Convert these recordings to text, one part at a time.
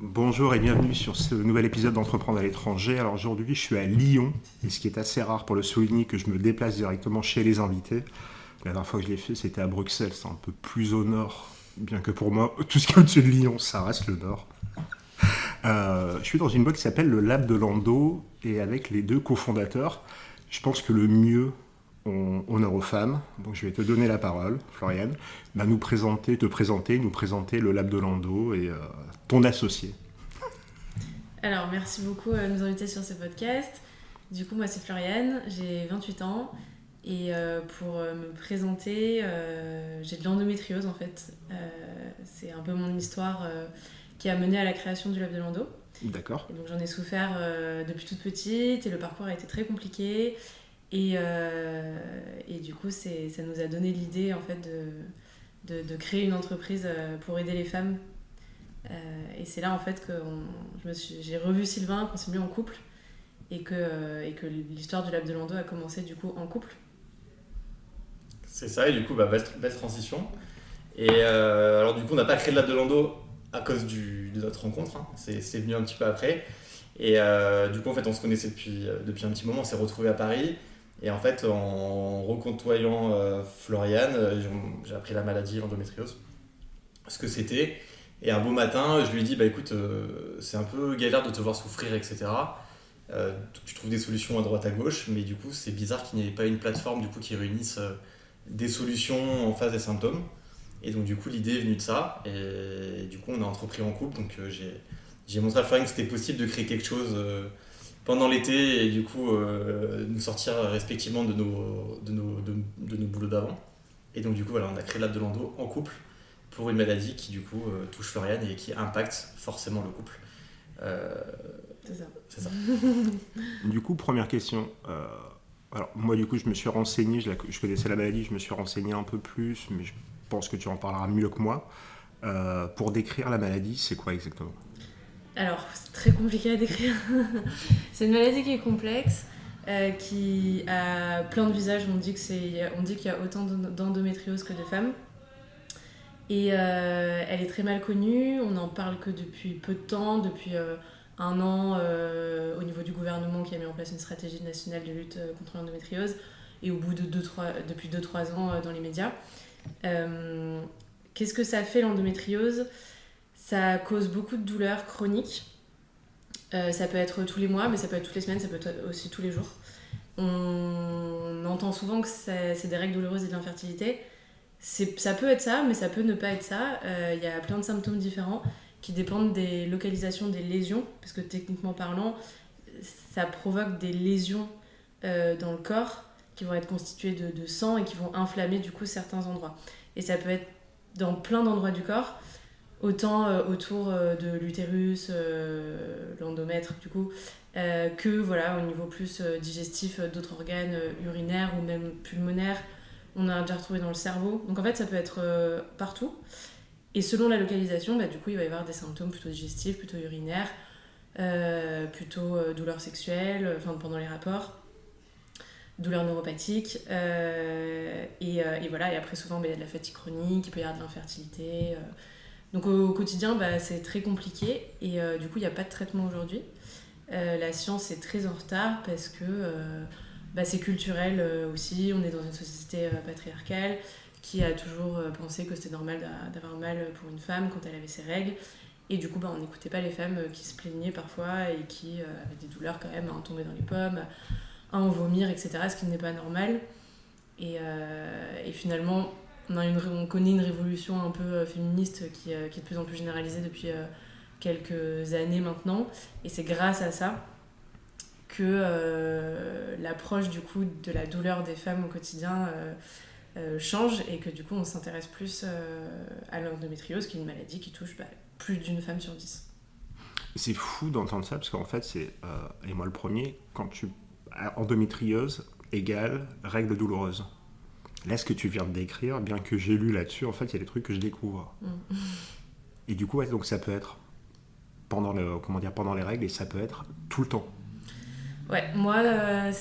Bonjour et bienvenue sur ce nouvel épisode d'Entreprendre à l'étranger. Alors aujourd'hui je suis à Lyon et ce qui est assez rare pour le souligner que je me déplace directement chez les invités. La dernière fois que je l'ai fait c'était à Bruxelles, c'est un peu plus au nord, bien que pour moi tout ce qui est au-dessus de Lyon ça reste le nord. Je suis dans une boîte qui s'appelle le Lab de Lando et avec les deux cofondateurs, je pense que le mieux, honneur aux femmes, donc je vais te donner la parole, Floriane, nous présenter le Lab de Lando et ton associé. Alors, merci beaucoup de nous inviter sur ce podcast. Du coup, moi, c'est Floriane, j'ai 28 ans. Et pour me présenter, j'ai de l'endométriose en fait. C'est un peu mon histoire qui a mené à la création du Lab de Lando. D'accord. Et donc, j'en ai souffert depuis toute petite et le parcours a été très compliqué. Et du coup, ça nous a donné l'idée en fait de créer une entreprise pour aider les femmes. Et c'est là en fait que j'ai revu Sylvain, qu'on s'est mis en couple et que l'histoire du Lab de Lando a commencé du coup en couple. C'est ça, et du coup, belle transition. Et alors, du coup, on n'a pas créé le Lab de Lando à cause de notre rencontre, hein. C'est venu un petit peu après. Et du coup, en fait, on se connaissait depuis un petit moment, on s'est retrouvés à Paris. Et en fait, en recontoyant Floriane, j'ai appris la maladie, l'endométriose, ce que c'était. Et un beau matin, je lui ai dit, écoute, c'est un peu galère de te voir souffrir, etc. Tu trouves des solutions à droite à gauche, mais du coup, c'est bizarre qu'il n'y ait pas une plateforme du coup, qui réunisse des solutions en face des symptômes. Et donc, du coup, l'idée est venue de ça. Et du coup, on a entrepris en couple. Donc, j'ai montré à Florian que c'était possible de créer quelque chose pendant l'été et du coup, nous sortir respectivement de nos boulots d'avant. Et donc, du coup, voilà, on a créé Lab de Lando en couple pour une maladie qui du coup touche Floriane et qui impacte forcément le couple. C'est ça. Du coup, première question. Alors, moi, du coup, je me suis renseigné, je connaissais la maladie, je me suis renseigné un peu plus, mais je pense que tu en parleras mieux que moi. Pour décrire la maladie, c'est quoi exactement ? Alors, c'est très compliqué à décrire. C'est une maladie qui est complexe, qui a plein de visages. On dit qu'il y a autant d'endométriose que de femmes. Et elle est très mal connue, on n'en parle que depuis peu de temps, depuis un an au niveau du gouvernement qui a mis en place une stratégie nationale de lutte contre l'endométriose et au bout de depuis 2-3 ans dans les médias. Qu'est-ce que ça fait l'endométriose ? Ça cause beaucoup de douleurs chroniques. Ça peut être tous les mois, mais ça peut être toutes les semaines, ça peut être aussi tous les jours. On entend souvent que c'est des règles douloureuses et de l'infertilité. Ça peut être ça, mais ça peut ne pas être ça. Y a plein de symptômes différents qui dépendent des localisations des lésions, parce que techniquement parlant, ça provoque des lésions dans le corps qui vont être constituées de sang et qui vont inflammer du coup certains endroits. Et ça peut être dans plein d'endroits du corps, autant autour de l'utérus, l'endomètre du coup, que voilà, au niveau plus digestif d'autres organes urinaires ou même pulmonaires. On a déjà retrouvé dans le cerveau. Donc en fait, ça peut être partout. Et selon la localisation, du coup, il va y avoir des symptômes plutôt digestifs, plutôt urinaires, plutôt douleurs sexuelles, pendant les rapports, douleurs neuropathiques. Et voilà. Et après, souvent, il y a de la fatigue chronique, il peut y avoir de l'infertilité. Donc au quotidien, c'est très compliqué. Et du coup, il n'y a pas de traitement aujourd'hui. La science est très en retard parce que... c'est culturel aussi, on est dans une société patriarcale qui a toujours pensé que c'était normal d'avoir mal pour une femme quand elle avait ses règles. Et du coup, on n'écoutait pas les femmes qui se plaignaient parfois et qui avaient des douleurs quand même à en tomber dans les pommes, à en vomir, etc., ce qui n'est pas normal. Et finalement, on connaît une révolution un peu féministe qui est de plus en plus généralisée depuis quelques années maintenant. Et c'est grâce à ça que l'approche du coup de la douleur des femmes au quotidien change et que du coup on s'intéresse plus à l'endométriose qui est une maladie qui touche plus d'une femme sur 10. C'est fou d'entendre ça parce qu'en fait c'est, et moi le premier, endométriose égale règle douloureuse. Là ce que tu viens de décrire, bien que j'ai lu là-dessus, en fait il y a des trucs que je découvre. Et du coup donc ça peut être pendant les règles et ça peut être tout le temps. Ouais, moi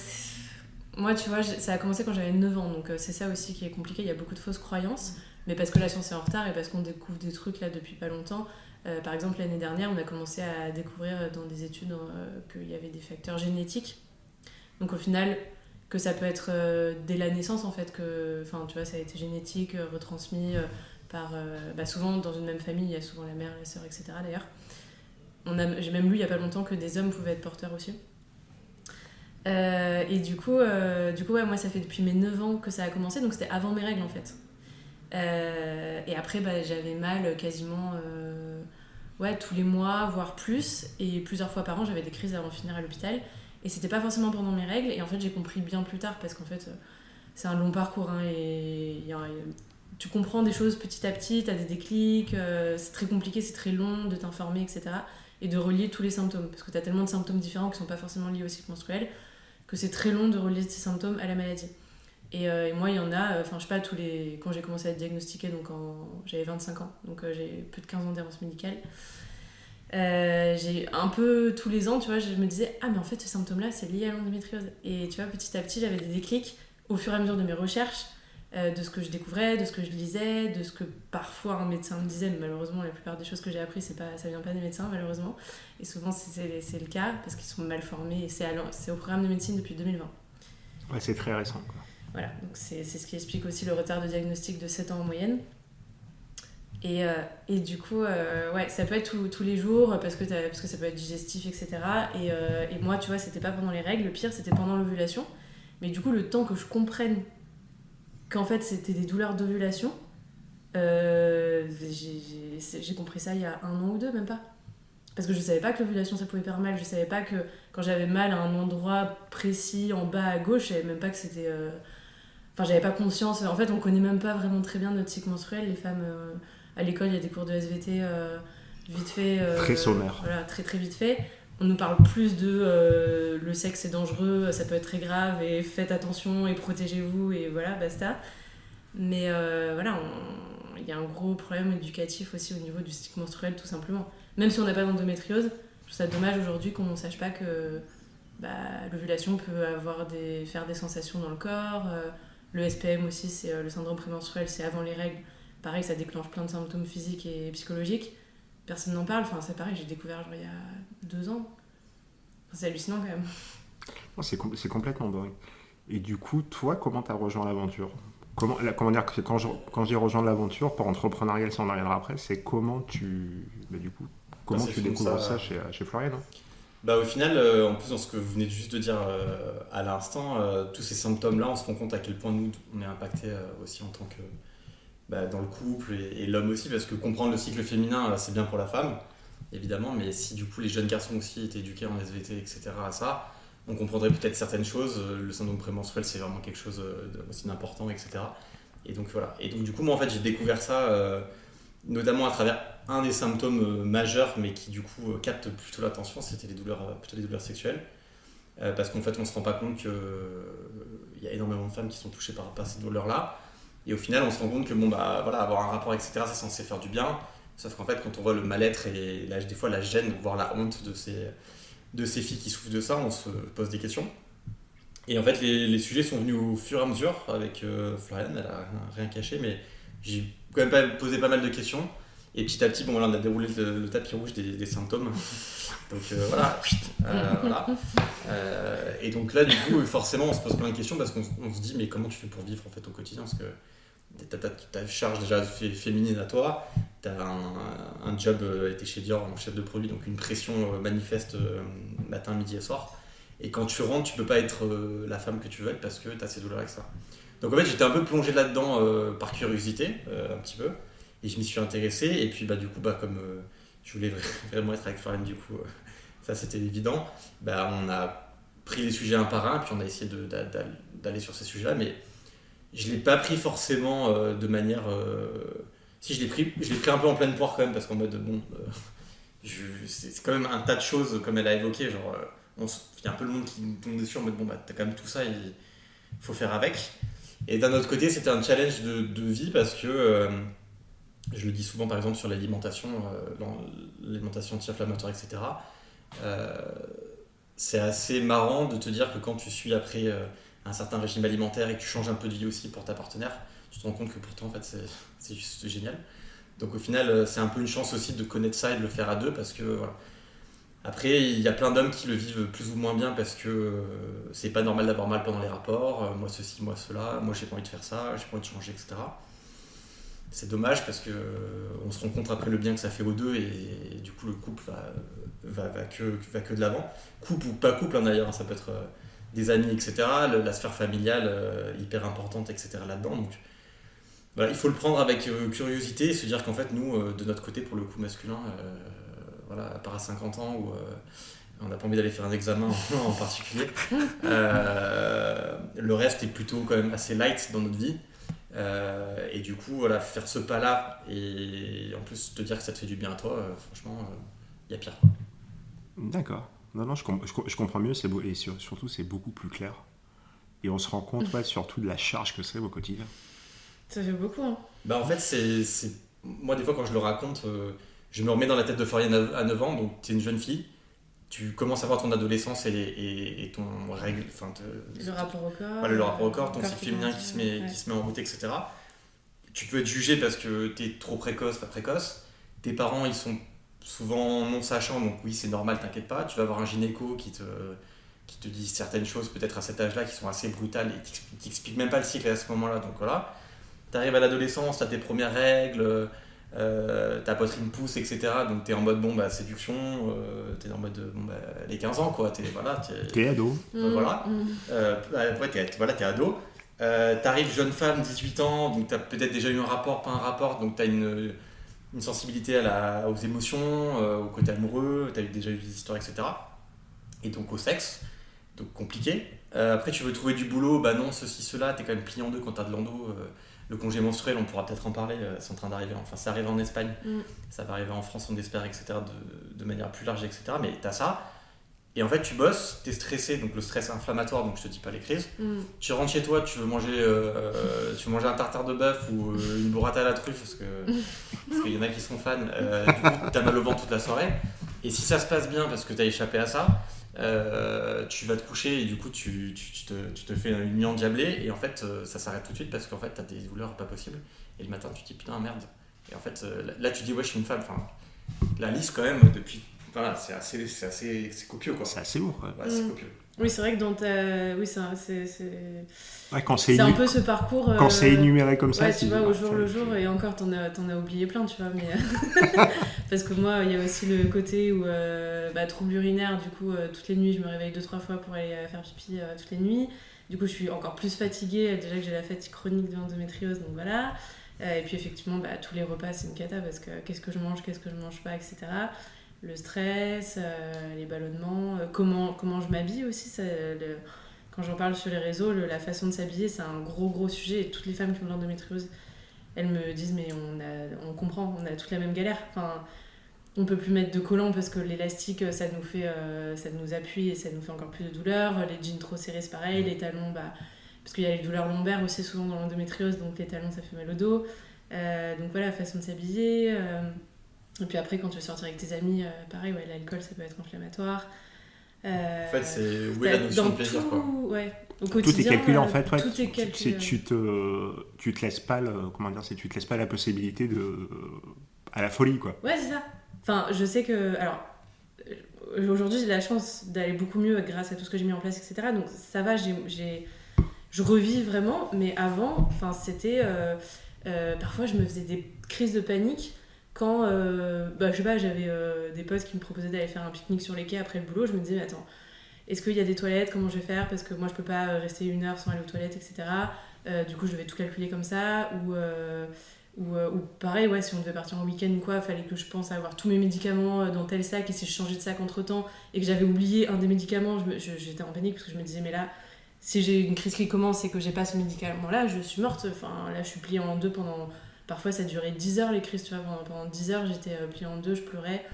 tu vois, ça a commencé quand j'avais 9 ans, donc c'est ça aussi qui est compliqué, il y a beaucoup de fausses croyances. mais parce que la science est en retard et parce qu'on découvre des trucs là depuis pas longtemps. Par exemple, l'année dernière, on a commencé à découvrir dans des études qu'il y avait des facteurs génétiques. Donc au final, que ça peut être dès la naissance en fait, tu vois, ça a été génétique, retransmis par... souvent dans une même famille, il y a souvent la mère, la sœur, etc. d'ailleurs. J'ai même lu il y a pas longtemps que des hommes pouvaient être porteurs aussi. Et du coup, ouais, moi ça fait depuis mes 9 ans que ça a commencé, donc c'était avant mes règles en fait. Et après, j'avais mal quasiment tous les mois, voire plus, et plusieurs fois par an, j'avais des crises avant de finir à l'hôpital. Et c'était pas forcément pendant mes règles, et en fait j'ai compris bien plus tard, parce qu'en fait c'est un long parcours, hein, et tu comprends des choses petit à petit, t'as des déclics, c'est très compliqué, c'est très long de t'informer, etc. Et de relier tous les symptômes, parce que t'as tellement de symptômes différents qui sont pas forcément liés au cycle menstruel, que c'est très long de relier ces symptômes à la maladie. Et moi il y en a, je sais pas, quand j'ai commencé à être diagnostiquée, donc j'avais 25 ans, donc j'ai plus de 15 ans d'errance médicale. J'ai un peu tous les ans, tu vois, je me disais mais en fait ce symptôme là c'est lié à l'endométriose, et tu vois, petit à petit j'avais des déclics au fur et à mesure de mes recherches, de ce que je découvrais, de ce que je lisais, de ce que parfois un médecin me disait, mais malheureusement la plupart des choses que j'ai appris ça vient pas des médecins malheureusement, et souvent c'est le cas parce qu'ils sont mal formés, et c'est au programme de médecine depuis 2020. Ouais, c'est très récent quoi. Voilà, donc c'est ce qui explique aussi le retard de diagnostic de 7 ans en moyenne. Et du coup, ça peut être tous les jours, parce que ça peut être digestif, etc. Et moi, tu vois, c'était pas pendant les règles, le pire, c'était pendant l'ovulation. Mais du coup, le temps que je comprenne qu'en fait, c'était des douleurs d'ovulation, j'ai compris ça il y a 1 an ou 2, même pas. Parce que je savais pas que l'ovulation, ça pouvait faire mal. Je savais pas que quand j'avais mal à un endroit précis, en bas à gauche, je savais même pas que c'était... j'avais pas conscience. En fait, on connaît même pas vraiment très bien notre cycle menstruel, les femmes... À l'école, il y a des cours de SVT vite fait. Très sommaire. Voilà, très très vite fait. On nous parle plus de le sexe c'est dangereux, ça peut être très grave, et faites attention et protégez-vous, et voilà, basta. Mais il y a un gros problème éducatif aussi au niveau du cycle menstruel, tout simplement. Même si on n'a pas d'endométriose, je trouve ça dommage aujourd'hui qu'on ne sache pas que l'ovulation peut faire des sensations dans le corps. Le SPM aussi, c'est le syndrome prémenstruel, c'est avant les règles. Pareil, ça déclenche plein de symptômes physiques et psychologiques. Personne n'en parle. C'est pareil, j'ai découvert il y a 2 ans. C'est hallucinant quand même. Non, c'est complètement dingue. Et du coup, toi, comment t'as rejoint l'aventure ? Comment dire que quand j'ai rejoint l'aventure, pour entrepreneurial, si on en reviendra après, c'est comment tu découvres ça chez Florian, hein ? Au final, en plus dans ce que vous venez juste de dire à l'instant, tous ces symptômes-là, on se rend compte à quel point nous, on est impacté aussi en tant que... dans le couple et l'homme aussi, parce que comprendre le cycle féminin, c'est bien pour la femme, évidemment, mais si du coup les jeunes garçons aussi étaient éduqués en SVT, etc. à ça, on comprendrait peut-être certaines choses. Le syndrome prémenstruel, c'est vraiment quelque chose aussi d'important, etc. Et donc voilà. Et donc du coup, moi en fait, j'ai découvert ça notamment à travers un des symptômes majeurs, mais qui du coup capte plutôt l'attention, c'était plutôt les douleurs sexuelles. Parce qu'en fait, on se rend pas compte qu'il y a énormément de femmes qui sont touchées par ces douleurs-là. Et au final, on se rend compte que avoir un rapport, etc., c'est censé faire du bien. Sauf qu'en fait, quand on voit le mal-être et des fois la gêne, voire la honte de ces filles qui souffrent de ça, on se pose des questions. Et en fait, les sujets sont venus au fur et à mesure avec Florian, elle a rien caché, mais j'ai quand même posé pas mal de questions. Et petit à petit, on a déroulé le tapis rouge des symptômes. Donc voilà. Et donc là, du coup, forcément, on se pose plein de questions parce qu'on se dit, mais comment tu fais pour vivre en fait au quotidien ? Parce que t'as ta charge déjà féminine à toi, t'as un job, t'es chez Dior en chef de produit, donc une pression manifeste matin, midi et soir. Et quand tu rentres, tu peux pas être la femme que tu veux être parce que t'as ces douleurs avec ça. Donc en fait, j'étais un peu plongé là-dedans par curiosité, un petit peu. Et je m'y suis intéressé, et puis du coup, comme je voulais vraiment être avec Florian, du coup, ça c'était évident. On a pris les sujets un par un, puis on a essayé d'aller sur ces sujets-là, mais je ne l'ai pas pris forcément de manière... Si, je l'ai pris un peu en pleine poire quand même, parce qu'en mode, c'est quand même un tas de choses, comme elle a évoqué, genre, il y a un peu le monde qui nous tombe dessus en mode, t'as quand même tout ça, il faut faire avec. Et d'un autre côté, c'était un challenge de vie, parce que... je le dis souvent par exemple sur l'alimentation, l'alimentation anti-inflammatoire, etc. C'est assez marrant de te dire que quand tu suis après un certain régime alimentaire et que tu changes un peu de vie aussi pour ta partenaire, tu te rends compte que pourtant en fait c'est juste génial. Donc au final c'est un peu une chance aussi de connaître ça et de le faire à deux parce que voilà. Après il y a plein d'hommes qui le vivent plus ou moins bien parce que c'est pas normal d'avoir mal pendant les rapports, moi ceci, moi cela, moi j'ai pas envie de faire ça, j'ai pas envie de changer, etc. C'est dommage parce que on se rend compte après le bien que ça fait aux deux et du coup le couple va que de l'avant. Couple ou pas couple d'ailleurs, ça peut être des amis, etc. La sphère familiale hyper importante, etc. là-dedans. Donc voilà, il faut le prendre avec curiosité et se dire qu'en fait nous, de notre côté pour le coup masculin, voilà, à part à 50 ans où on n'a pas envie d'aller faire un examen en particulier, le reste est plutôt quand même assez light dans notre vie. Et du coup voilà, faire ce pas là et en plus te dire que ça te fait du bien à toi, franchement il y a pire quoi. D'accord. Non, je comprends mieux, c'est beau, et surtout c'est beaucoup plus clair. Et on se rend compte surtout de la charge que c'est au quotidien. Ça fait beaucoup, hein. Bah en fait c'est... Moi des fois quand je le raconte, je me remets dans la tête de Floriane à 9 ans, donc t'es une jeune fille, tu commences à voir ton adolescence et ton règle, le rapport au corps, le rapport au corps, ton corps cycle féminin qui se met en route, etc. Tu peux être jugé parce que t'es trop précoce, pas précoce. Tes parents, ils sont souvent non sachants, donc oui, c'est normal, t'inquiète pas. Tu vas avoir un gynéco qui te dit certaines choses, peut-être à cet âge-là, qui sont assez brutales et qui t'expliquent même pas le cycle à ce moment-là. Donc voilà. T'arrives à l'adolescence, t'as tes premières règles, ta poitrine pousse, etc. Donc t'es en mode séduction, t'es en mode les 15 ans quoi, T'es ado. Voilà. T'es ado. T'arrives jeune femme, 18 ans, donc t'as peut-être déjà eu un rapport, pas un rapport, donc t'as une sensibilité aux émotions, au côté amoureux, t'as déjà eu des histoires, etc. Et donc au sexe, donc compliqué. Après tu veux trouver du boulot, non, ceci, cela, t'es quand même plié en deux quand t'as de l'endo. Le congé menstruel, on pourra peut-être en parler, c'est en train d'arriver, enfin ça arrive en Espagne, ça va arriver en France, on espère, etc., de manière plus large, etc. Mais t'as ça, et en fait tu bosses, t'es stressé, donc le stress inflammatoire, donc je te dis pas les crises. Tu rentres chez toi, tu veux manger un tartare de bœuf ou une burrata à la truffe, parce qu'il y en a qui sont fans, du coup t'as mal au ventre toute la soirée, et si ça se passe bien parce que t'as échappé à ça, tu vas te coucher et du coup tu te fais une nuit endiablée et en fait ça s'arrête tout de suite parce qu'en fait t'as des douleurs pas possibles et le matin tu te dis putain merde et en fait là tu te dis ouais je suis une femme, enfin la liste quand même depuis voilà c'est copieux quoi, c'est assez lourd quoi. Ouais, c'est copieux. Oui, c'est vrai que dans ta... Oui, c'est ouais, quand c'est un peu ce parcours... Quand c'est énuméré comme ça... Ouais, tu vois, au jour le jour, et encore, t'en as oublié plein, tu vois, mais... Parce que moi, il y a aussi le côté où... trouble urinaire, du coup, toutes les nuits, je me réveille 2-3 fois pour aller faire pipi toutes les nuits. Du coup, je suis encore plus fatiguée, déjà que j'ai la fatigue chronique de l'endométriose, donc voilà. Et puis, effectivement, tous les repas, c'est une cata, parce que qu'est-ce que je mange pas, etc. Le stress, les ballonnements, comment je m'habille aussi. Quand j'en parle sur les réseaux, la façon de s'habiller, c'est un gros sujet. Et toutes les femmes qui ont de l'endométriose, elles me disent mais on comprend, on a toute la même galère. Enfin, on peut plus mettre de collants parce que l'élastique, ça nous appuie et ça nous fait encore plus de douleur. Les jeans trop serrés, c'est pareil. Les talons, parce qu'il y a les douleurs lombaires aussi souvent dans l'endométriose, donc les talons, ça fait mal au dos. Donc voilà, façon de s'habiller... Et puis après, quand tu veux sortir avec tes amis, pareil, ouais, l'alcool, ça peut être inflammatoire. En fait, c'est où est la notion de plaisir, quoi. Ouais, au quotidien, tout est calculé, en fait. Ouais, tout est calculé. Tu te laisses pas tu te laisses pas la possibilité à la folie, quoi. Ouais, c'est ça. Enfin, je sais que... Alors, aujourd'hui, j'ai la chance d'aller beaucoup mieux grâce à tout ce que j'ai mis en place, etc. Donc, ça va, je revis vraiment. Mais avant, c'était... parfois, je me faisais des crises de panique quand, je sais pas, j'avais des potes qui me proposaient d'aller faire un pique-nique sur les quais après le boulot. Je me disais, attends, est-ce qu'il y a des toilettes, comment je vais faire, parce que moi je peux pas rester 1 heure sans aller aux toilettes, etc. Du coup je devais tout calculer comme ça, ou pareil, ouais, si on devait partir en week-end ou quoi, fallait que je pense à avoir tous mes médicaments dans tel sac, et si je changeais de sac entre temps et que j'avais oublié un des médicaments, j'étais en panique parce que je me disais mais là, si j'ai une crise qui commence et que j'ai pas ce médicament là, je suis morte. Enfin là je suis pliée en deux pendant... Parfois ça durait 10 heures les crises, tu vois, pendant 10 heures j'étais pliée en deux, je pleurais.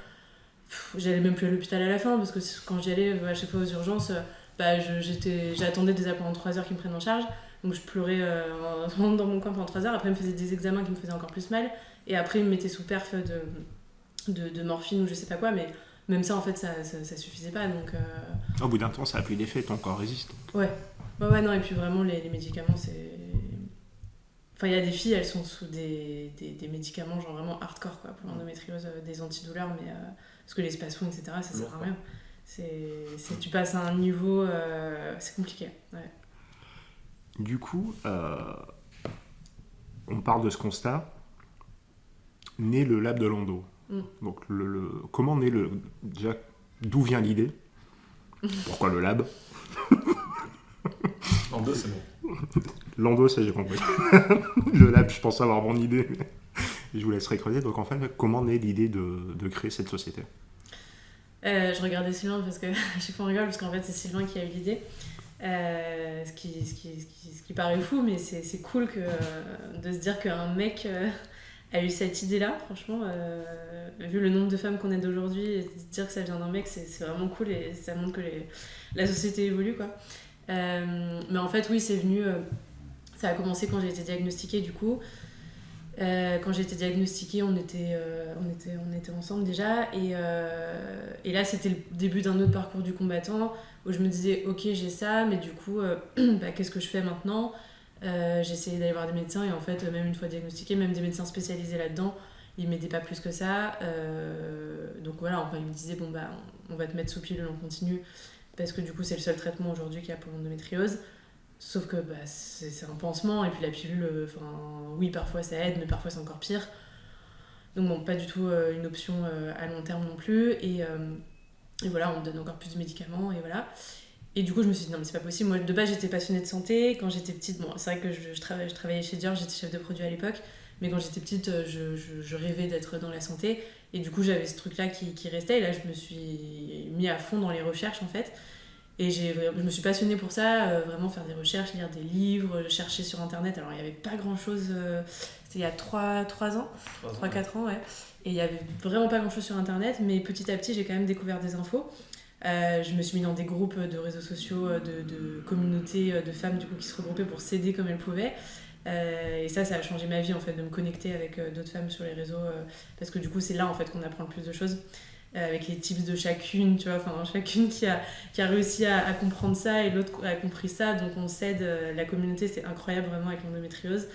J'allais même plus à l'hôpital à la fin parce que quand j'y allais à chaque fois aux urgences, j'attendais des appels pendant 3 heures qui me prennent en charge, donc je pleurais dans mon coin pendant 3 heures. Après ils me faisaient des examens qui me faisaient encore plus mal, et après ils me mettaient sous perf de morphine ou je sais pas quoi, mais même ça en fait ça suffisait pas, donc au bout d'un temps ça a plus d'effet, ton corps résiste. Ouais, non, et puis vraiment les médicaments Enfin, il y a des filles, elles sont sous des médicaments genre vraiment hardcore quoi, pour l'endométriose, des antidouleurs, mais parce que les spasmes, etc., ça sert à rien. Tu passes à un niveau, c'est compliqué. Ouais. Du coup, on part de ce constat. Naît le lab de Lando. Donc, comment naît déjà, d'où vient l'idée? Pourquoi le lab? Lando, c'est bon. Lando, ça j'ai compris. Le lab, je pense avoir mon idée. Je vous laisserai creuser. Donc, en fait, comment naît l'idée de créer cette société? Je regardais Sylvain parce que je sais qu'on rigole, parce qu'en fait, c'est Sylvain qui a eu l'idée. Ce qui paraît fou, mais c'est cool de se dire qu'un mec a eu cette idée-là. Franchement, vu le nombre de femmes qu'on est d'aujourd'hui, et de se dire que ça vient d'un mec, c'est vraiment cool et ça montre que la société évolue, quoi. Mais en fait, oui, c'est venu. Ça a commencé quand j'ai été diagnostiquée, du coup. Quand j'ai été diagnostiquée, on était ensemble déjà. Et là, c'était le début d'un autre parcours du combattant où je me disais, ok, j'ai ça, mais du coup, qu'est-ce que je fais maintenant? J'ai essayé d'aller voir des médecins et en fait, même une fois diagnostiquée, même des médecins spécialisés là-dedans, ils m'aidaient pas plus que ça. Donc voilà, enfin, ils me disaient, bon, bah, on va te mettre sous pilule en continu parce que du coup, c'est le seul traitement aujourd'hui qu'il y a pour l'endométriose. Sauf que bah, c'est un pansement, et puis la pilule, oui, parfois ça aide, mais parfois c'est encore pire. Donc bon, pas du tout une option à long terme non plus. Et voilà, on me donne encore plus de médicaments, et voilà. Et du coup, je me suis dit, non, mais c'est pas possible. Moi, de base, j'étais passionnée de santé. Quand j'étais petite, bon, c'est vrai que je travaillais chez Dior, j'étais chef de produit à l'époque. Mais quand j'étais petite, je rêvais d'être dans la santé. Et du coup, j'avais ce truc-là qui restait. Et là, je me suis mis à fond dans les recherches, en fait. Et je me suis passionnée pour ça, vraiment faire des recherches, lire des livres, chercher sur internet. Alors il n'y avait pas grand chose, c'était il y a 3 ans, 3-4 ans, ouais. Et il n'y avait vraiment pas grand chose sur internet, mais petit à petit j'ai quand même découvert des infos. Je me suis mis dans des groupes de réseaux sociaux, de communautés de femmes du coup, qui se regroupaient pour s'aider comme elles pouvaient. Et ça a changé ma vie en fait, de me connecter avec d'autres femmes sur les réseaux, parce que du coup c'est là en fait qu'on apprend le plus de choses. Avec les tips de chacune, tu vois, enfin chacune qui a réussi à comprendre ça et l'autre a compris ça, donc on s'aide, la communauté c'est incroyable vraiment avec l'endométriose.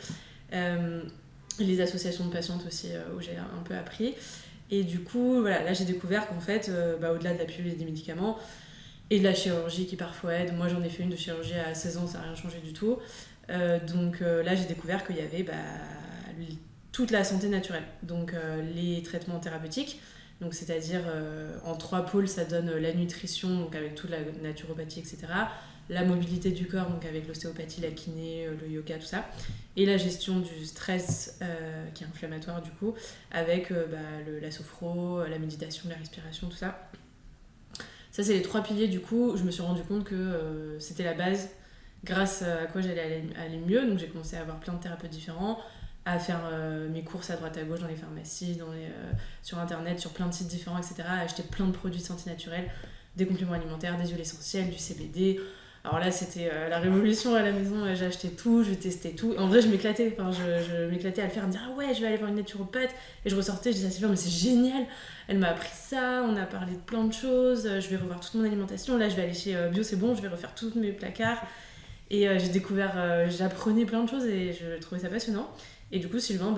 Les associations de patientes aussi où j'ai un peu appris. Et du coup, voilà, là j'ai découvert qu'en fait, au-delà de la pilule et des médicaments, et de la chirurgie qui parfois aide, moi j'en ai fait une de chirurgie à 16 ans, ça n'a rien changé du tout. Donc là j'ai découvert qu'il y avait toute la santé naturelle, donc les traitements thérapeutiques. Donc, c'est-à-dire, en 3 pôles, ça donne la nutrition, donc avec toute la naturopathie, etc. La mobilité du corps, donc avec l'ostéopathie, la kiné, le yoga, tout ça. Et la gestion du stress, qui est inflammatoire, du coup, avec la sophro, la méditation, la respiration, tout ça. Ça, c'est les 3 piliers, du coup. Je me suis rendu compte que c'était la base, grâce à quoi j'allais aller mieux. Donc, j'ai commencé à avoir plein de thérapeutes différents, à faire mes courses à droite à gauche dans les pharmacies, sur internet, sur plein de sites différents, etc. À acheter plein de produits de santé naturelle, des compléments alimentaires, des huiles essentielles, du CBD. Alors là, c'était la révolution à la maison. J'ai acheté tout, je testais tout. En vrai, je m'éclatais. Enfin, je m'éclatais à le faire, à me dire ah ouais, je vais aller voir une naturopathe. Et je ressortais, je disais à Sylvain, mais c'est génial. Elle m'a appris ça, on a parlé de plein de choses. Je vais revoir toute mon alimentation. Là, je vais aller chez Bio, c'est bon, je vais refaire tous mes placards. Et j'ai découvert, j'apprenais plein de choses et je trouvais ça passionnant. Et du coup, Sylvain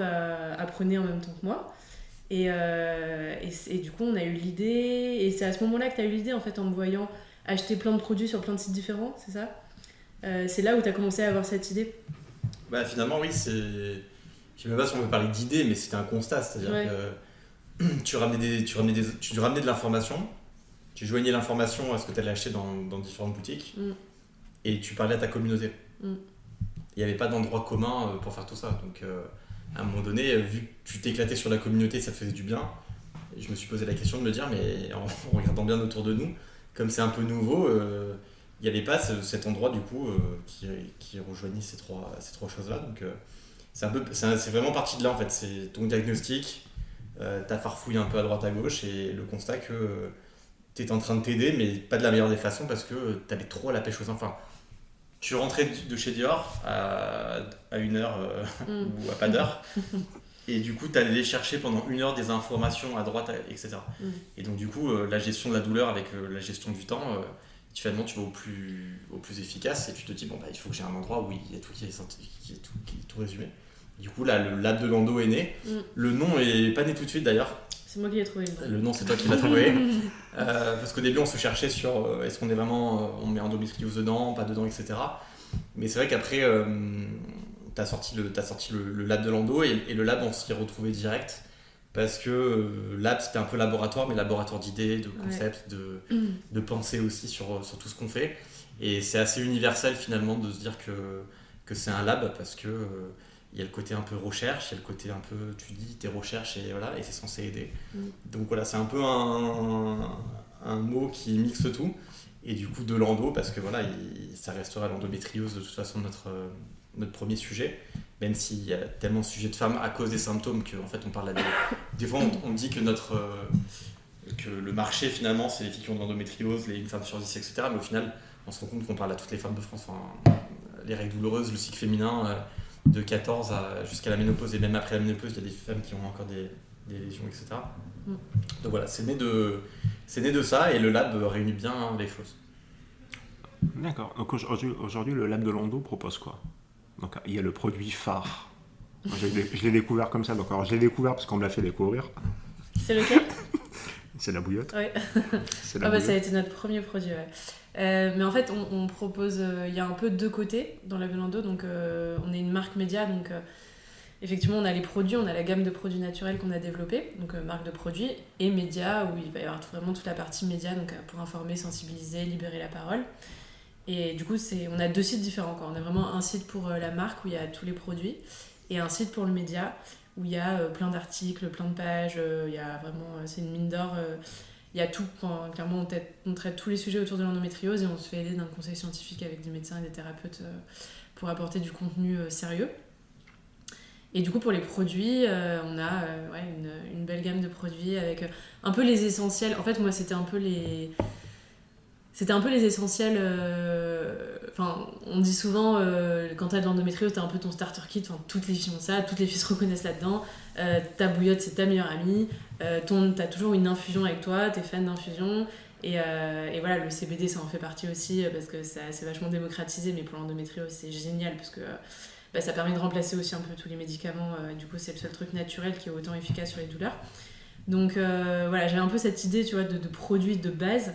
apprenait en même temps que moi. Et du coup, on a eu l'idée. Et c'est à ce moment-là que tu as eu l'idée, en fait, en me voyant acheter plein de produits sur plein de sites différents, c'est ça? C'est là où tu as commencé à avoir cette idée? Bah, finalement, oui, c'est. Je sais même pas si on peut parler d'idée, mais c'était un constat. C'est-à-dire que tu ramenais de l'information, tu joignais l'information à ce que tu allais acheter dans différentes boutiques, et tu parlais à ta communauté. Il n'y avait pas d'endroit commun pour faire tout ça. Donc, à un moment donné, vu que tu t'éclatais sur la communauté, ça te faisait du bien. Et je me suis posé la question de me dire, mais en regardant bien autour de nous, comme c'est un peu nouveau, il n'y avait pas cet endroit du coup qui rejoignait ces trois choses-là. Donc, c'est vraiment parti de là en fait. C'est ton diagnostic, ta farfouille un peu à droite à gauche et le constat que tu étais en train de t'aider, mais pas de la meilleure des façons parce que tu avais trop la pêche aux enfants. Tu rentrais de chez Dior à 1 heure ou à pas d'heure et du coup tu allais chercher pendant 1 heure des informations à droite, etc. Et donc du coup la gestion de la douleur avec la gestion du temps, finalement tu vas au plus efficace et tu te dis bon bah il faut que j'ai un endroit où il y a tout qui est tout résumé. Du coup, là, le lab de Lando est né. Le nom est pas né tout de suite d'ailleurs. C'est moi qui l'ai trouvé. Le nom, c'est toi qui l'as trouvé. Parce qu'au début, on se cherchait sur est-ce qu'on est vraiment, on met endométriose dedans, pas dedans, etc. Mais c'est vrai qu'après, t'as sorti le lab de Lando et le lab, on s'y est retrouvé direct. Parce que lab, c'était un peu laboratoire, mais laboratoire d'idées, de concepts, de pensées aussi sur tout ce qu'on fait. Et c'est assez universel finalement de se dire que c'est un lab parce que il y a le côté un peu recherche, il y a le côté un peu tu dis tes recherches et voilà, et c'est censé aider. Donc voilà, c'est un peu un mot qui mixe tout. Et du coup de l'endo, parce que voilà, ça restera l'endométriose de toute façon notre premier sujet, même s'il y a tellement de sujets de femmes à cause des symptômes qu'en fait on parle là des fois on dit que que le marché finalement c'est les filles qui ont de l'endométriose, une femme sur 10, etc. Mais au final on se rend compte qu'on parle à toutes les femmes de France, les règles douloureuses, le cycle féminin de 14 jusqu'à la ménopause, et même après la ménopause il y a des femmes qui ont encore des lésions, etc. Donc voilà, c'est né de ça, et le lab réunit bien les choses. D'accord. Donc aujourd'hui, le lab de Lando propose quoi? Donc il y a le produit phare. Je l'ai découvert comme ça. Donc alors, je l'ai découvert parce qu'on me l'a fait découvrir. C'est lequel? C'est la bouillotte. Ouais. C'est la bouillotte. Ça a été notre premier produit. Ouais. Mais en fait, on propose. Il y a un peu deux côtés dans la Lando. Donc on est une marque média. Donc effectivement, on a les produits, on a la gamme de produits naturels qu'on a développée, donc marque de produits, et médias, où il va y avoir vraiment toute la partie média, donc pour informer, sensibiliser, libérer la parole. Et du coup, on a deux sites différents, quoi. On a vraiment un site pour la marque où il y a tous les produits, et un site pour le média où il y a plein d'articles, plein de pages, il y a vraiment, c'est une mine d'or, il y a tout. Enfin, clairement, on traite tous les sujets autour de l'endométriose et on se fait aider d'un conseil scientifique avec des médecins et des thérapeutes pour apporter du contenu sérieux. Et du coup, pour les produits, on a une belle gamme de produits avec un peu les essentiels. En fait, moi, c'était un peu les essentiels. Enfin, on dit souvent, quand t'as de l'endométriose, t'as un peu ton starter kit. Enfin, toutes les filles ont ça, toutes les filles se reconnaissent là-dedans. Ta bouillotte, c'est ta meilleure amie. T'as toujours une infusion avec toi, t'es fan d'infusion. Et voilà, le CBD, ça en fait partie aussi, parce que c'est vachement démocratisé. Mais pour l'endométriose, c'est génial, parce que ça permet de remplacer aussi un peu tous les médicaments. Du coup, c'est le seul truc naturel qui est autant efficace sur les douleurs. Donc voilà, j'avais un peu cette idée, tu vois, de produits de base.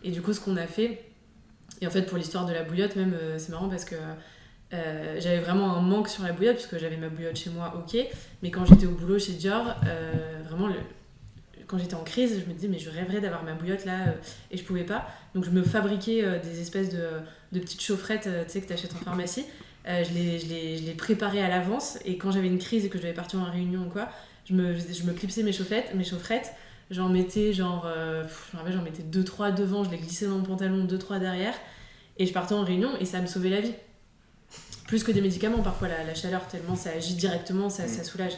Et du coup, ce qu'on a fait, et en fait, pour l'histoire de la bouillotte, même, c'est marrant parce que j'avais vraiment un manque sur la bouillotte, puisque j'avais ma bouillotte chez moi, ok. Mais quand j'étais au boulot chez Dior, vraiment, quand j'étais en crise, je me disais, mais je rêverais d'avoir ma bouillotte là, et je pouvais pas. Donc, je me fabriquais des espèces de petites chaufferettes, tu sais, que t'achètes en pharmacie. Je les préparais à l'avance, et quand j'avais une crise et que je devais partir en réunion ou quoi, je me clipsais mes chaufferettes, j'en mettais je me rappelle, j'en mettais 2-3 devant, je les glissais dans mon pantalon, 2-3 derrière, et je partais en réunion, et ça me sauvait la vie. Plus que des médicaments, parfois la chaleur, tellement ça agit directement, ça soulage,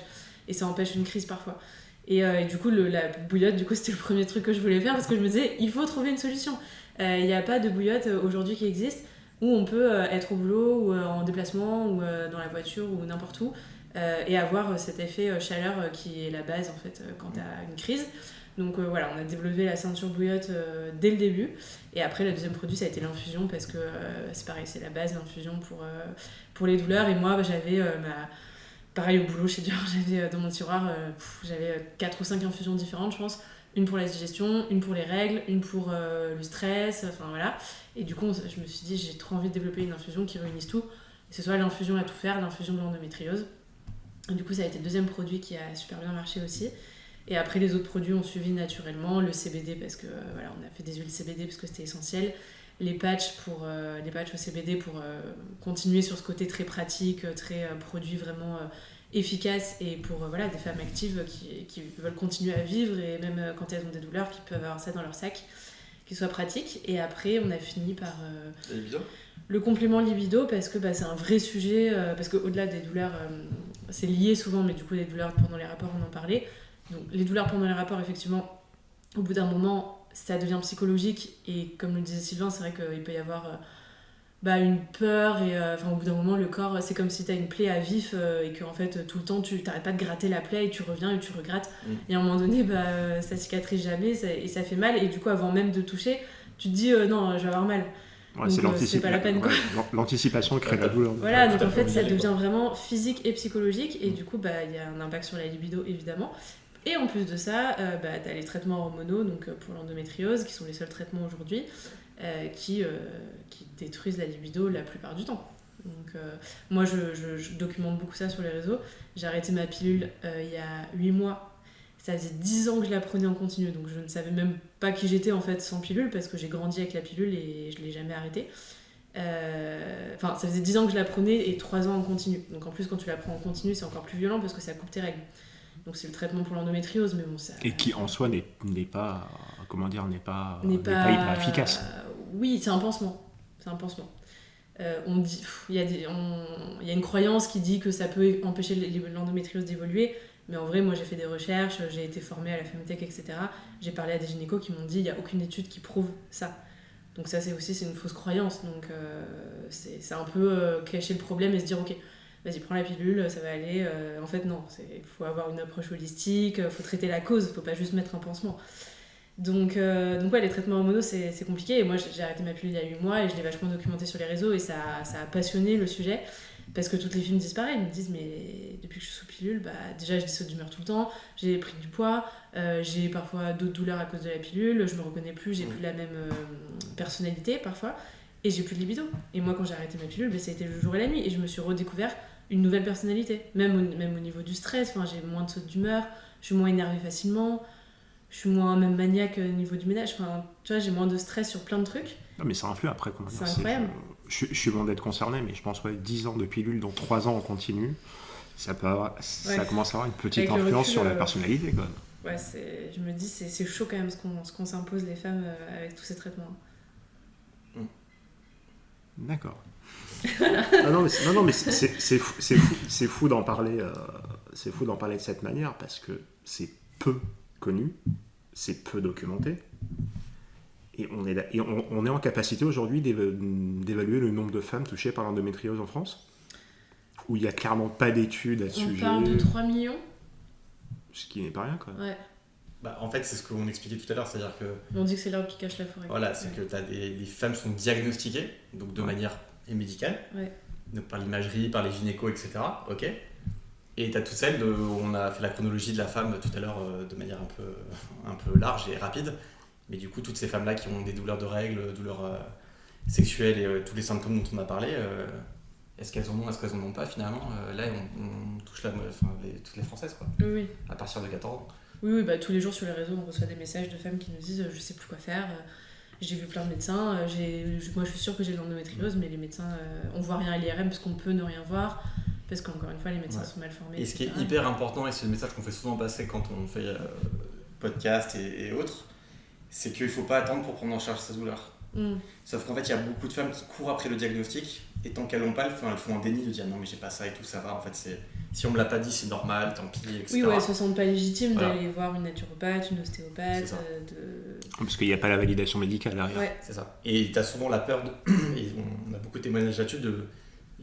et ça empêche une crise parfois. Et du coup, la bouillotte, du coup, c'était le premier truc que je voulais faire, parce que je me disais, il faut trouver une solution. Il n'y a pas de bouillotte aujourd'hui qui existe, où on peut être au boulot, ou en déplacement, ou dans la voiture, ou n'importe où, et avoir cet effet chaleur qui est la base, en fait, quand tu as une crise. Donc voilà, on a développé la ceinture bouillotte dès le début. Et après, le deuxième produit, ça a été l'infusion, parce que c'est pareil, c'est la base, l'infusion pour les douleurs. Et moi, j'avais pareil au boulot chez Dior, j'avais dans mon tiroir, j'avais 4 ou 5 infusions différentes, je pense. Une pour la digestion, une pour les règles, une pour le stress, enfin voilà. Et du coup, je me suis dit, j'ai trop envie de développer une infusion qui réunisse tout. Que ce soit l'infusion à tout faire, l'infusion de l'endométriose. Et du coup, ça a été le deuxième produit qui a super bien marché aussi. Et après, les autres produits ont suivi naturellement. Le CBD, parce que voilà, on a fait des huiles CBD parce que c'était essentiel. Les patchs au CBD pour continuer sur ce côté très pratique, très produit vraiment efficace, et pour voilà, des femmes actives qui veulent continuer à vivre, et même quand elles ont des douleurs, qui peuvent avoir ça dans leur sac, qui soit pratique. Et après, on a fini par le complément libido, parce que c'est un vrai sujet, parce qu'au-delà des douleurs, c'est lié souvent, mais du coup, les douleurs pendant les rapports, on en parlait. Donc, les douleurs pendant les rapports, effectivement, au bout d'un moment, ça devient psychologique, et comme le disait Sylvain, c'est vrai qu'il peut y avoir une peur, et au bout d'un moment, le corps, c'est comme si tu as une plaie à vif, et que en fait, tout le temps, tu t'arrêtes pas de gratter la plaie, et tu reviens et tu regrattes. Et à un moment donné, ça cicatrise jamais, et ça fait mal, et du coup, avant même de toucher, tu te dis non, je vais avoir mal. Ouais, Donc, c'est pas la peine, quoi. L'anticipation crée la douleur. Voilà, donc Tout à en fait fait, ça obligé, devient quoi. vraiment physique et psychologique, et du coup, il y a un impact sur la libido, évidemment. Et en plus de ça, t'as les traitements hormonaux, donc pour l'endométriose, qui sont les seuls traitements aujourd'hui, qui détruisent la libido la plupart du temps. Donc, moi, je documente beaucoup ça sur les réseaux. J'ai arrêté ma pilule il y a 8 mois. Ça faisait 10 ans que je la prenais en continu, donc je ne savais même pas qui j'étais en fait sans pilule, parce que j'ai grandi avec la pilule et je ne l'ai jamais arrêtée. Enfin, ça faisait 10 ans que je la prenais et 3 ans en continu. Donc en plus, quand tu la prends en continu, c'est encore plus violent parce que ça coupe tes règles. Donc c'est le traitement pour l'endométriose, mais bon, ça... Et qui en soi n'est pas, comment dire, n'est pas n'est hyper efficace. Oui, c'est un pansement. C'est un pansement. On dit, il y a une croyance qui dit que ça peut empêcher l'endométriose d'évoluer, mais en vrai, moi j'ai fait des recherches, j'ai été formée à la Femtech, etc. J'ai parlé à des gynécos qui m'ont dit il n'y a aucune étude qui prouve ça. Donc ça, c'est une fausse croyance. Donc c'est un peu cacher le problème et se dire ok, vas-y, prends la pilule, ça va aller. En fait, non, il faut avoir une approche holistique, il faut traiter la cause, il ne faut pas juste mettre un pansement. Donc ouais, les traitements hormonaux, c'est compliqué. Et moi, j'ai arrêté ma pilule il y a 8 mois et je l'ai vachement documenté sur les réseaux et ça a passionné le sujet. Parce que toutes les filles me disent pareil, ils me disent mais depuis que je suis sous pilule, déjà je saute d'humeur tout le temps, j'ai pris du poids, j'ai parfois d'autres douleurs à cause de la pilule, je me reconnais plus, j'ai plus la même personnalité parfois, et j'ai plus de libido. Et moi quand j'ai arrêté ma pilule, ça a été le jour et la nuit, et je me suis redécouvert une nouvelle personnalité, même au niveau du stress, j'ai moins de sautes d'humeur, je suis moins énervée facilement, je suis moins même maniaque au niveau du ménage, tu vois, j'ai moins de stress sur plein de trucs. Non, mais ça influe après, comment dire. C'est incroyable. Je suis loin d'être concerné, mais je pense 10 ans de pilule, dont 3 ans en continu, ça commence à avoir une petite Avec influence recul, sur la personnalité, quoi. Ouais, je me dis, c'est chaud quand même ce qu'on s'impose les femmes avec tous ces traitements. D'accord. non, mais c'est fou d'en parler. C'est fou d'en parler de cette manière parce que c'est peu connu, c'est peu documenté. Et on est en capacité aujourd'hui d'évaluer le nombre de femmes touchées par l'endométriose en France, où il n'y a clairement pas d'études à ce sujet. On parle de 3 millions. Ce qui n'est pas rien, quoi. Ouais. En fait, c'est ce qu'on expliquait tout à l'heure, c'est-à-dire que... On dit que c'est l'arbre qui cache la forêt. Voilà, c'est que les femmes sont diagnostiquées, donc de manière médicale, donc par l'imagerie, par les gynécos, etc. Ok. Et tu as toutes celles où on a fait la chronologie de la femme tout à l'heure de manière un peu large et rapide. Mais du coup, toutes ces femmes-là qui ont des douleurs de règles, douleurs sexuelles et tous les symptômes dont on a parlé, est-ce qu'elles en ont, est-ce qu'elles en ont pas finalement là, on touche toutes les Françaises, quoi. Oui. À partir de 14 ans. Oui, tous les jours sur les réseaux, on reçoit des messages de femmes qui nous disent je sais plus quoi faire, j'ai vu plein de médecins, moi je suis sûre que j'ai de l'endométriose, mais les médecins, on voit rien à l'IRM parce qu'on peut ne rien voir, parce qu'encore une fois, les médecins sont mal formés. Et ce qui est hyper important, et c'est le message qu'on fait souvent passer quand on fait podcast et autres, c'est qu'il ne faut pas attendre pour prendre en charge sa douleur. Sauf qu'en fait, il y a beaucoup de femmes qui courent après le diagnostic, et tant qu'elles l'ont pas, elles font un déni de dire non mais j'ai pas ça et tout, ça va, en fait si on me l'a pas dit c'est normal, tant pis, etc. Oui, ouais, elles se sentent pas légitimes d'aller voir une naturopathe, une ostéopathe. Parce qu'il n'y a pas la validation médicale derrière. Ouais. C'est ça. Et tu as souvent la peur et on a beaucoup de témoignages là-dessus,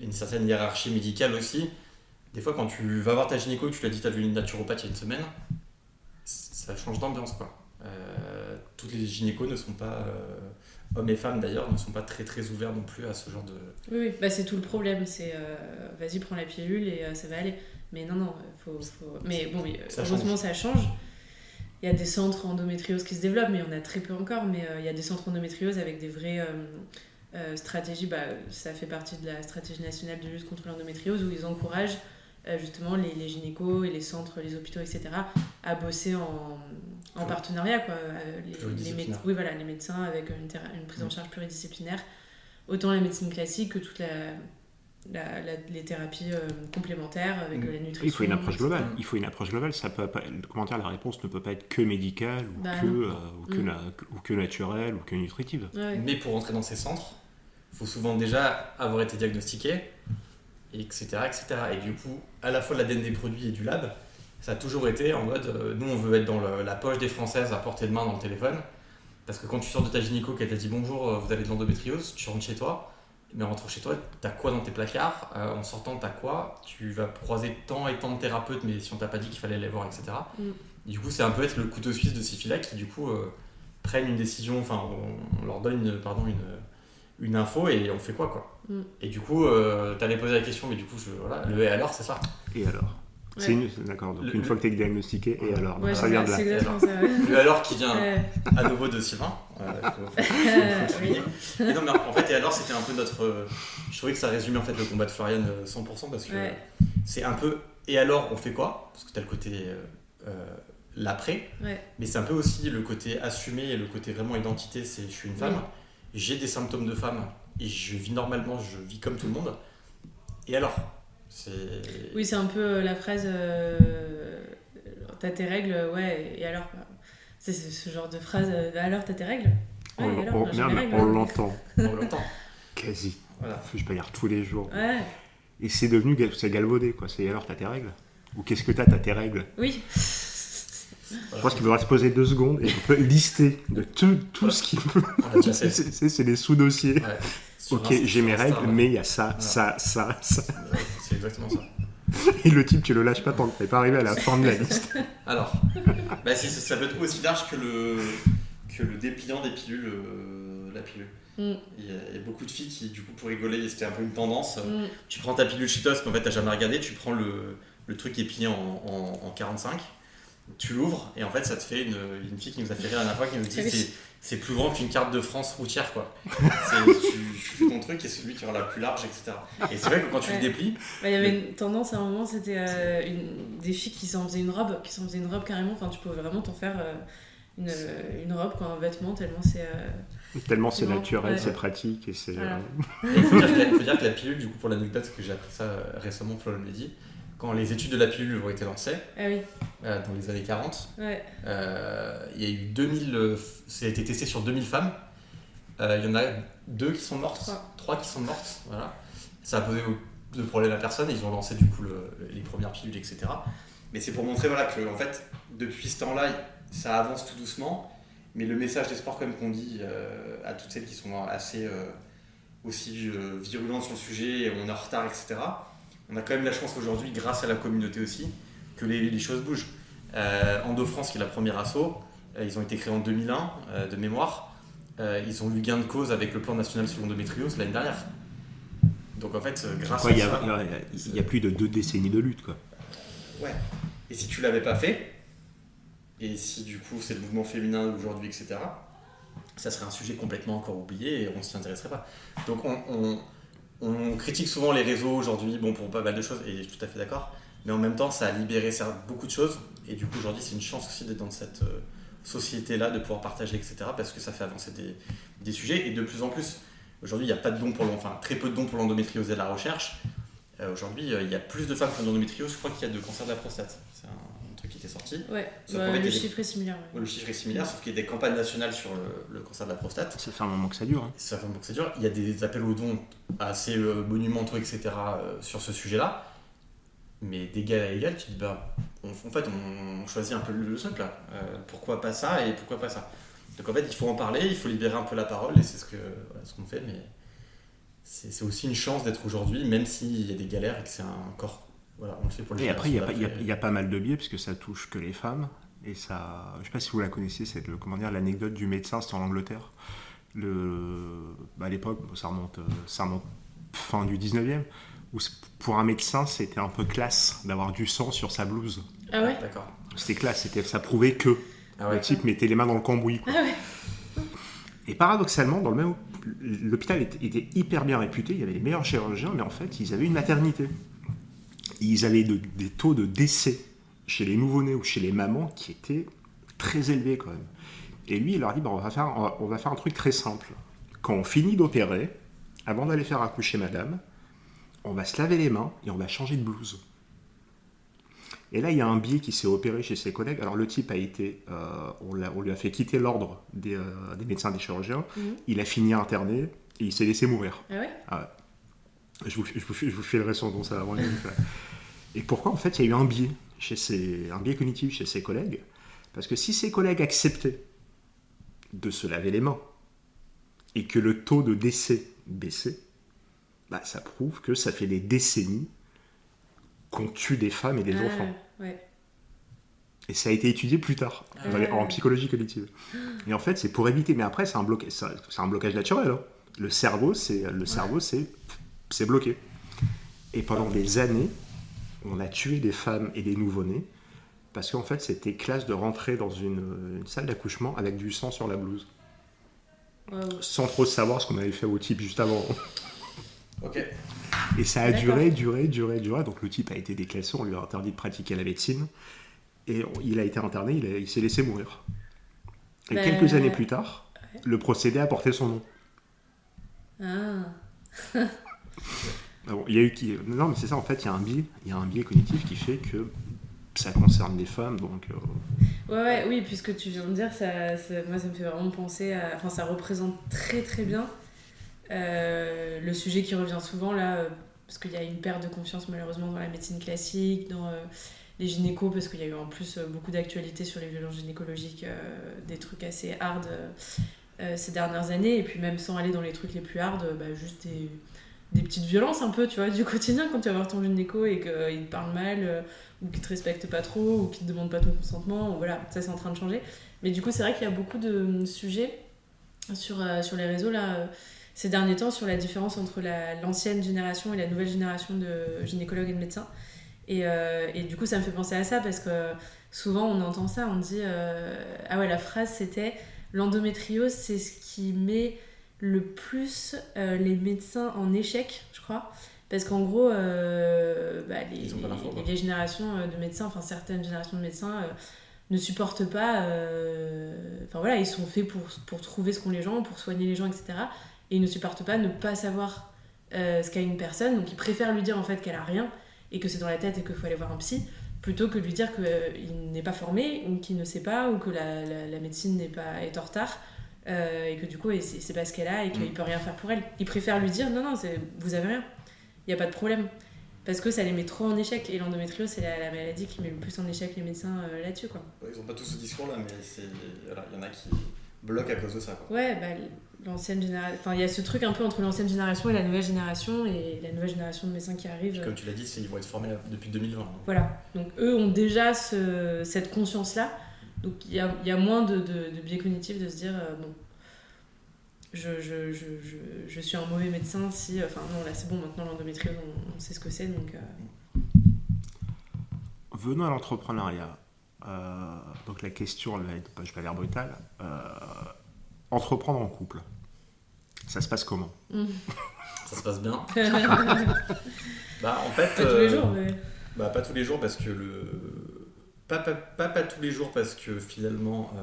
une certaine hiérarchie médicale aussi. Des fois, quand tu vas voir ta gynéco, tu lui as dit que tu as vu une naturopathe il y a une semaine, ça change d'ambiance, quoi. Toutes les gynécos ne sont pas, hommes et femmes d'ailleurs, ne sont pas très très ouverts non plus à ce genre de... Oui, c'est tout le problème, c'est vas-y, prends la pilule et ça va aller. Mais non, faut... Mais bon, heureusement ça change. Il y a des centres endométriose qui se développent, mais il y en a très peu encore. Mais il y a des centres endométriose avec des vraies stratégies. Ça fait partie de la stratégie nationale de lutte contre l'endométriose où ils encouragent justement les gynécos et les centres, les hôpitaux, etc. à bosser en partenariat, quoi. Les médecins avec une prise en charge pluridisciplinaire, autant la médecine classique que toutes les thérapies complémentaires avec la nutrition. Il faut une approche globale. Il faut une approche globale. Ça peut pas, la réponse ne peut pas être que médicale ou que naturelle ou que nutritive. Ouais. Mais pour entrer dans ces centres, il faut souvent déjà avoir été diagnostiqué, etc. Et du coup, à la fois de l'ADN des produits et du lab, ça a toujours été en mode nous on veut être dans la poche des Françaises à portée de main dans le téléphone, parce que quand tu sors de ta gynéco qu'elle t'a dit bonjour, vous avez de l'endométriose, tu rentres chez toi, mais en rentrant chez toi, t'as quoi dans tes placards, en sortant t'as quoi, tu vas croiser tant et tant de thérapeutes, mais si on t'a pas dit qu'il fallait les voir, etc. Et du coup, c'est un peu être le couteau suisse de ces filles-là qui du coup prennent une décision, enfin on leur donne une info et on fait quoi. Et du coup, t'allais poser la question, mais du coup, voilà, le et alors, c'est ça. Et alors D'accord, donc une fois que tu es diagnostiqué, et alors Ouais, ça vient de là. c'est exactement ça. Ouais. Le alors qui vient à nouveau de Sylvain. Faut le souligner. Et non, mais en fait, et alors, c'était un peu notre. Je trouvais que ça résumait en fait le combat de Florian 100% parce que c'est un peu. Et alors, on fait quoi? Parce que t'as le côté l'après, mais c'est un peu aussi le côté assumé et le côté vraiment identité. C'est je suis une femme, j'ai des symptômes de femme et je vis normalement, je vis comme tout le monde. Et alors? Oui, c'est un peu la phrase t'as tes règles, ouais, et alors c'est ce genre de phrase alors t'as tes règles? Ouais, on l'entend. On l'entend. Quasi. Voilà. Je peux lire tous les jours. Ouais. Et c'est devenu c'est galvaudé, quoi. C'est alors t'as tes règles? Ou qu'est-ce que t'as tes règles? Oui. Je pense qu'il faudra se poser 2 secondes et on peut lister de tout ce qu'il peut. C'est des sous-dossiers. Ouais. Ok, j'ai mes règles, mais il y a ça, ça. C'est exactement ça. Et le type, tu le lâches pas tant que t'es pas arrivé à la fin de la liste. Alors, ça peut être aussi large que le dépliant des pilules, la pilule. Il y a beaucoup de filles qui, du coup, pour rigoler, c'était un peu une tendance. Tu prends ta pilule Cheetos qu'en fait t'as jamais regardé, tu prends le truc qui est plié en 45, tu l'ouvres et en fait ça te fait une fille qui nous a fait rire la dernière fois qui nous dit c'est plus grand qu'une carte de France routière quoi. Tu fais ton truc et celui qui aura la plus large, etc. Et c'est vrai que quand tu le déplies... Il y avait une tendance à un moment, c'était des filles qui s'en faisaient une robe carrément, enfin tu pouvais vraiment t'en faire une robe, quoi, un vêtement, tellement c'est... Tellement c'est naturel, c'est pratique et c'est... Voilà. Il faut dire que la pilule, du coup pour l'anecdote, parce que j'ai appris ça récemment, Flo me l'a dit, quand les études de la pilule ont été lancées, dans les années 40, il y a eu 2000, ça a été testé sur 2000 femmes, il y en a 2 qui sont mortes, 3 qui sont mortes, voilà. Ça a posé de problème à personne, et ils ont lancé du coup les premières pilules, etc. Mais c'est pour montrer voilà, que en fait, depuis ce temps-là, ça avance tout doucement, mais le message d'espoir quand même qu'on dit à toutes celles qui sont assez aussi virulentes sur le sujet, et on est en retard, etc., on a quand même la chance aujourd'hui, grâce à la communauté aussi, que les choses bougent. Endo France, qui est la première asso, ils ont été créés en 2001, de mémoire. Ils ont eu gain de cause avec le plan national sur l'endométriose l'année dernière. Donc en fait, grâce à ça... Il y a plus de 2 décennies de lutte, quoi. Ouais. Et si tu l'avais pas fait, et si du coup c'est le mouvement féminin aujourd'hui, etc., ça serait un sujet complètement encore oublié et on s'y intéresserait pas. Donc on critique souvent les réseaux aujourd'hui, bon, pour pas mal de choses, et je suis tout à fait d'accord, mais en même temps ça a libéré beaucoup de choses, et du coup aujourd'hui c'est une chance aussi d'être dans cette société-là, de pouvoir partager, etc., parce que ça fait avancer des sujets, et de plus en plus, aujourd'hui il n'y a pas de dons très peu de dons pour l'endométriose et la recherche. Aujourd'hui il y a plus de femmes qui ont l'endométriose, je crois qu'il y a de cancer de la prostate. C'est un truc qui était sorti. Ouais, le chiffre est similaire. Le chiffre est similaire, sauf qu'il y a des campagnes nationales sur le cancer de la prostate. Ça fait un moment que ça dure. Hein. Ça fait un moment que ça dure. Il y a des appels aux dons assez monumentaux, etc., sur ce sujet-là. Mais d'égal à égal, tu te dis, en fait, on choisit un peu le truc là. Pourquoi pas ça et pourquoi pas ça? Donc en fait, il faut en parler, il faut libérer un peu la parole, et c'est ce qu'on fait. Mais c'est aussi une chance d'être aujourd'hui, même s'il y a des galères et que c'est encore... Voilà, on le fait pour les Et après, il y a pas mal de biais, parce que ça touche que les femmes. Et ça, je ne sais pas si vous la connaissez, c'est l'anecdote du médecin, c'était en Angleterre. À l'époque, ça remonte fin du 19e, où pour un médecin, c'était un peu classe d'avoir du sang sur sa blouse. Ah ouais? D'accord. C'était classe, ça prouvait que le type mettait les mains dans le cambouis. Quoi. Ah ouais. Et paradoxalement, dans le même l'hôpital était hyper bien réputé, il y avait les meilleurs chirurgiens, mais en fait, ils avaient une maternité. Ils avaient des taux de décès chez les nouveau-nés ou chez les mamans qui étaient très élevés quand même. Et lui, il leur dit, on va faire un truc très simple. Quand on finit d'opérer, avant d'aller faire accoucher madame, on va se laver les mains et on va changer de blouse. Et là, il y a un biais qui s'est opéré chez ses collègues. Alors le type a été, on lui a fait quitter l'ordre des médecins, des chirurgiens. Il a fini interné et il s'est laissé mourir. Ah ouais? Je vous filerai son nom, ça va vraiment. Et pourquoi en fait il y a eu un biais cognitif chez ses collègues? Parce que si ses collègues acceptaient de se laver les mains et que le taux de décès baissait, ça prouve que ça fait des décennies qu'on tue des femmes et des enfants. Ouais. Et ça a été étudié plus tard, en psychologie cognitive. Et en fait, c'est pour éviter. Mais après, c'est un blocage naturel. Hein. Le cerveau, c'est bloqué. Et pendant des années, on a tué des femmes et des nouveau-nés parce qu'en fait, c'était classe de rentrer dans une salle d'accouchement avec du sang sur la blouse. Wow. Sans trop savoir ce qu'on avait fait au type juste avant. Ok. Et ça a D'accord. duré. Donc le type a été déclassé, on lui a interdit de pratiquer la médecine. Et il a été interné, il s'est laissé mourir. Et quelques années plus tard, le procédé a porté son nom. Ah. Ah bon, il y a eu non, mais c'est ça, en fait, il y a un biais cognitif qui fait que ça concerne les femmes, donc... Oui, puisque tu viens de dire, moi ça me fait vraiment penser à... Enfin, ça représente très très bien le sujet qui revient souvent là, parce qu'il y a une perte de confiance malheureusement dans la médecine classique, dans les gynécos, parce qu'il y a eu en plus beaucoup d'actualités sur les violences gynécologiques, des trucs assez hard ces dernières années, et puis même sans aller dans les trucs les plus hard, juste des petites violences un peu, tu vois, du quotidien, quand tu vas voir ton gynéco et qu'il te parle mal, ou qu'il te respecte pas trop, ou qu'il te demande pas ton consentement, voilà, ça c'est en train de changer. Mais du coup, c'est vrai qu'il y a beaucoup de sujets sur les réseaux là, ces derniers temps, sur la différence entre l'ancienne génération et la nouvelle génération de gynécologues et de médecins. Et du coup, ça me fait penser à ça, parce que souvent on entend ça, on dit ah ouais, la phrase c'était l'endométriose, c'est ce qui met le plus les médecins en échec, je crois, parce qu'en gros les générations de médecins, enfin certaines générations de médecins ne supportent pas, enfin voilà, ils sont faits pour trouver ce qu'ont les gens, pour soigner les gens, etc. Et ils ne supportent pas ne pas savoir ce qu'a une personne, donc ils préfèrent lui dire en fait qu'elle a rien et que c'est dans la tête et qu'il faut aller voir un psy, plutôt que de lui dire qu'il n'est pas formé, ou qu'il ne sait pas, ou que la médecine est en retard, et que du coup c'est pas ce qu'elle a et qu'il peut rien faire pour elle. Ils préfèrent lui dire non, vous avez rien, il n'y a pas de problème, parce que ça les met trop en échec. Et l'endométriose, c'est la maladie qui met le plus en échec les médecins là-dessus, quoi. Ouais, ils ont pas tous ce discours là, mais voilà, il y en a qui bloquent à cause de ça, quoi. Ouais, l'ancienne génération, enfin il y a ce truc un peu entre l'ancienne génération et la nouvelle génération de médecins qui arrivent. Puis, comme tu l'as dit, ils vont être formés depuis 2020. Voilà, donc eux ont déjà cette conscience-là, donc il y a moins de biais cognitifs de se dire bon, je suis un mauvais médecin si... Enfin non, là c'est bon, maintenant l'endométriose, on sait ce que c'est, donc... Venons à l'entrepreneuriat. Donc la question, elle va être, je vais l'air brutale. Entreprendre en couple, ça se passe comment ? Ça se passe bien. En fait... Pas tous les jours, mais... pas tous les jours, parce que pas tous les jours, parce que finalement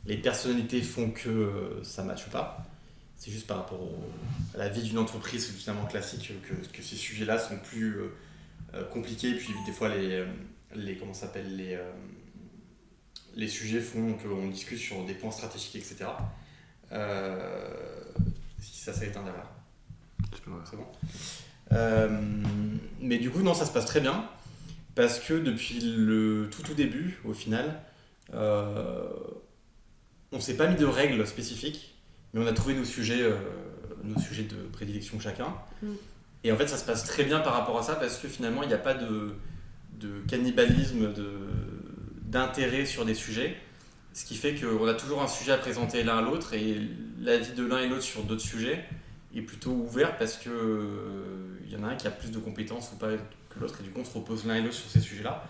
les personnalités font que ça ne matche pas. C'est juste par rapport à la vie d'une entreprise finalement classique que ces sujets-là sont plus compliqués. Et puis des fois les sujets font qu'on discute sur des points stratégiques, etc. Si ça éteint derrière. C'est bon. Mais du coup, non, ça se passe très bien. Parce que depuis le tout début, au final, on s'est pas mis de règles spécifiques, mais on a trouvé nos sujets de prédilection chacun. Et en fait, ça se passe très bien par rapport à ça, parce que finalement, il n'y a pas de cannibalisme, d'intérêt sur des sujets. Ce qui fait qu'on a toujours un sujet à présenter l'un à l'autre, et l'avis de l'un et l'autre sur d'autres sujets est plutôt ouvert, parce qu'il y en a un qui a plus de compétences ou pas que l'autre, et du coup on se repose l'un et l'autre sur ces sujets-là.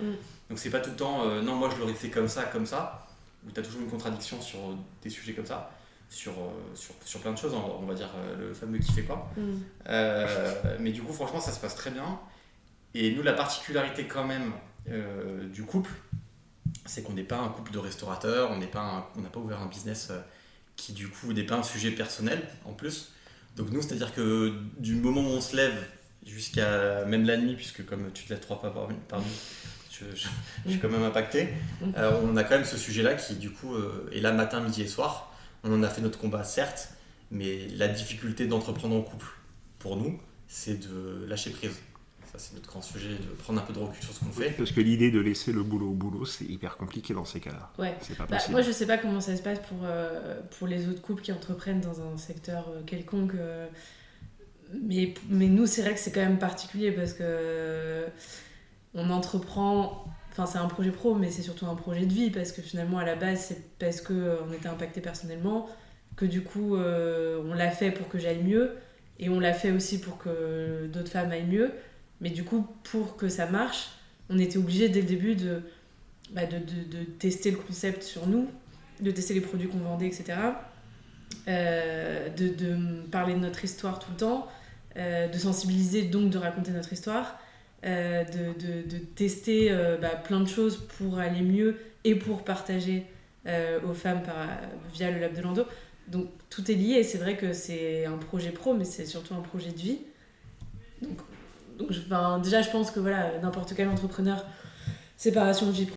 Donc c'est pas tout le temps non, moi je l'aurais fait comme ça, où tu as toujours une contradiction sur des sujets comme ça, sur plein de choses, on va dire le fameux qui fait quoi. Mais du coup franchement ça se passe très bien. Et nous, la particularité quand même du couple, c'est qu'on n'est pas un couple de restaurateurs, on n'a pas ouvert un business qui du coup n'est pas un sujet personnel en plus. Donc nous, c'est-à-dire que du moment où on se lève jusqu'à même la nuit, puisque comme tu te lèves 3 fois par nuit, je suis quand même impacté, on a quand même ce sujet-là qui du coup est là matin, midi et soir. On en a fait notre combat, certes, mais la difficulté d'entreprendre en couple, pour nous, c'est de lâcher prise. Ça, c'est notre grand sujet, de prendre un peu de recul sur ce qu'on fait. Parce que l'idée de laisser le boulot au boulot, c'est hyper compliqué dans ces cas-là. Ouais. C'est pas possible. Moi, je sais pas comment ça se passe pour les autres couples qui entreprennent dans un secteur quelconque. Mais nous, c'est vrai que c'est quand même particulier, parce que on entreprend... Enfin, c'est un projet pro, mais c'est surtout un projet de vie, parce que finalement, à la base, c'est parce qu'on était impacté personnellement que du coup, on l'a fait pour que j'aille mieux, et on l'a fait aussi pour que d'autres femmes aillent mieux. Mais du coup, pour que ça marche, on était obligé dès le début de tester le concept sur nous, de tester les produits qu'on vendait, etc. De parler de notre histoire tout le temps, de sensibiliser, donc de raconter notre histoire, de tester plein de choses pour aller mieux et pour partager aux femmes via le Lab de Lando. Donc tout est lié, et c'est vrai que c'est un projet pro, mais c'est surtout un projet de vie. Donc déjà, je pense que voilà, n'importe quel entrepreneur, séparation vie